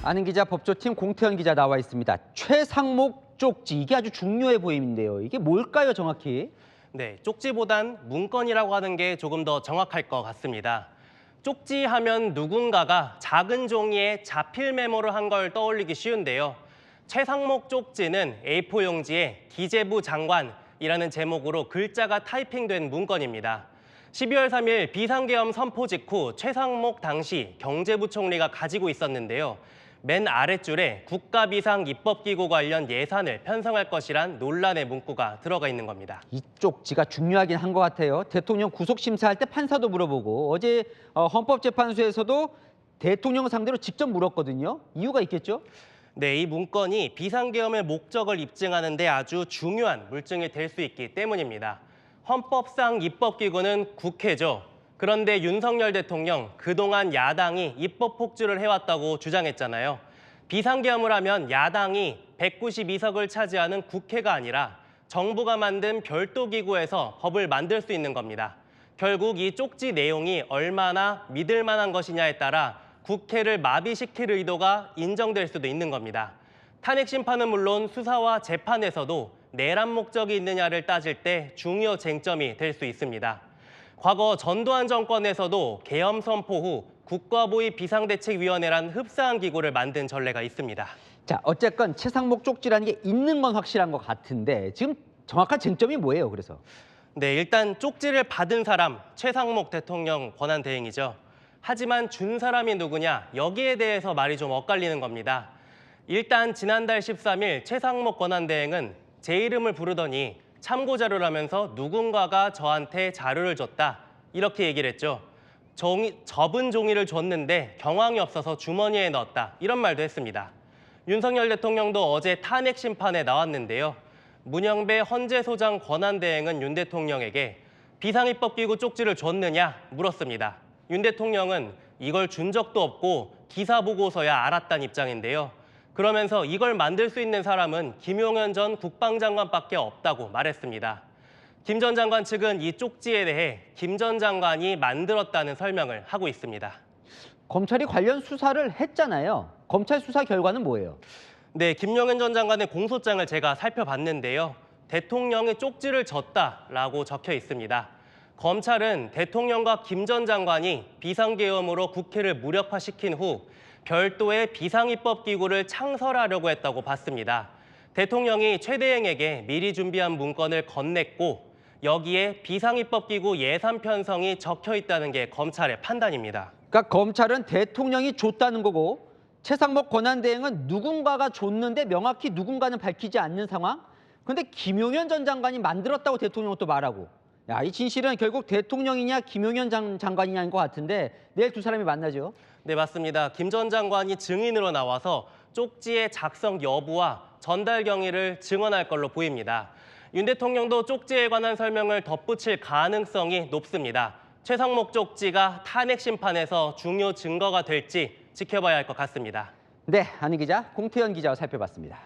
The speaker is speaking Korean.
아는 기자 법조팀 공태현 기자 나와 있습니다. 최상목 쪽지, 이게 아주 중요해 보이는데요. 이게 뭘까요, 정확히? 네, 쪽지보단 문건이라고 하는 게 조금 더 정확할 것 같습니다. 쪽지 하면 누군가가 작은 종이에 자필 메모를 한 걸 떠올리기 쉬운데요. 최상목 쪽지는 A4 용지에 기재부 장관이라는 제목으로 글자가 타이핑된 문건입니다. 12월 3일 비상계엄 선포 직후 최상목 당시 경제부총리가 가지고 있었는데요. 맨 아랫줄에 국가비상입법기구 관련 예산을 편성할 것이란 논란의 문구가 들어가 있는 겁니다. 이 쪽지가 중요하긴 한 것 같아요. 대통령 구속심사할 때 판사도 물어보고 어제 헌법재판소에서도 대통령 상대로 직접 물었거든요. 이유가 있겠죠? 네, 이 문건이 비상계엄의 목적을 입증하는 데 아주 중요한 물증이 될 수 있기 때문입니다. 헌법상 입법기구는 국회죠. 그런데 윤석열 대통령 그동안 야당이 입법 폭주를 해왔다고 주장했잖아요. 비상계엄을 하면 야당이 192석을 차지하는 국회가 아니라 정부가 만든 별도 기구에서 법을 만들 수 있는 겁니다. 결국 이 쪽지 내용이 얼마나 믿을 만한 것이냐에 따라 국회를 마비시킬 의도가 인정될 수도 있는 겁니다. 탄핵 심판은 물론 수사와 재판에서도 내란 목적이 있느냐를 따질 때 중요 쟁점이 될 수 있습니다. 과거 전두환 정권에서도 계엄 선포 후 국가보위 비상대책위원회란 흡사한 기구를 만든 전례가 있습니다. 자, 어쨌건 최상목 쪽지라는 게 있는 건 확실한 것 같은데 지금 정확한 쟁점이 뭐예요, 그래서? 네, 일단 쪽지를 받은 사람, 최상목 대통령 권한대행이죠. 하지만 준 사람이 누구냐, 여기에 대해서 말이 좀 엇갈리는 겁니다. 일단 지난달 13일 최상목 권한대행은 제 이름을 부르더니 참고자료라면서 누군가가 저한테 자료를 줬다, 이렇게 얘기를 했죠. 접은 종이를 줬는데 경황이 없어서 주머니에 넣었다, 이런 말도 했습니다. 윤석열 대통령도 어제 탄핵 심판에 나왔는데요. 문영배 헌재소장 권한대행은 윤 대통령에게 비상입법기구 쪽지를 줬느냐 물었습니다. 윤 대통령은 이걸 준 적도 없고 기사 보고서야 알았다는 입장인데요. 그러면서 이걸 만들 수 있는 사람은 김용현 전 국방장관밖에 없다고 말했습니다. 김 전 장관 측은 이 쪽지에 대해 김 전 장관이 만들었다는 설명을 하고 있습니다. 검찰이 관련 수사를 했잖아요. 검찰 수사 결과는 뭐예요? 네, 김용현 전 장관의 공소장을 제가 살펴봤는데요. 대통령이 쪽지를 줬다라고 적혀 있습니다. 검찰은 대통령과 김 전 장관이 비상계엄으로 국회를 무력화시킨 후 별도의 비상입법기구를 창설하려고 했다고 봤습니다. 대통령이 최 대행에게 미리 준비한 문건을 건넸고 여기에 비상입법기구 예산 편성이 적혀 있다는 게 검찰의 판단입니다. 그러니까 검찰은 대통령이 줬다는 거고 최상목 권한대행은 누군가가 줬는데 명확히 누군가는 밝히지 않는 상황? 그런데 김용현 전 장관이 만들었다고 대통령은 또 말하고, 야, 이 진실은 결국 대통령이냐 김용현 장관이냐인 것 같은데 내일 두 사람이 만나죠? 네, 맞습니다. 김 전 장관이 증인으로 나와서 쪽지의 작성 여부와 전달 경위를 증언할 걸로 보입니다. 윤 대통령도 쪽지에 관한 설명을 덧붙일 가능성이 높습니다. 최상목 쪽지가 탄핵 심판에서 중요 증거가 될지 지켜봐야 할 것 같습니다. 네, 안희 기자, 공태현 기자와 살펴봤습니다.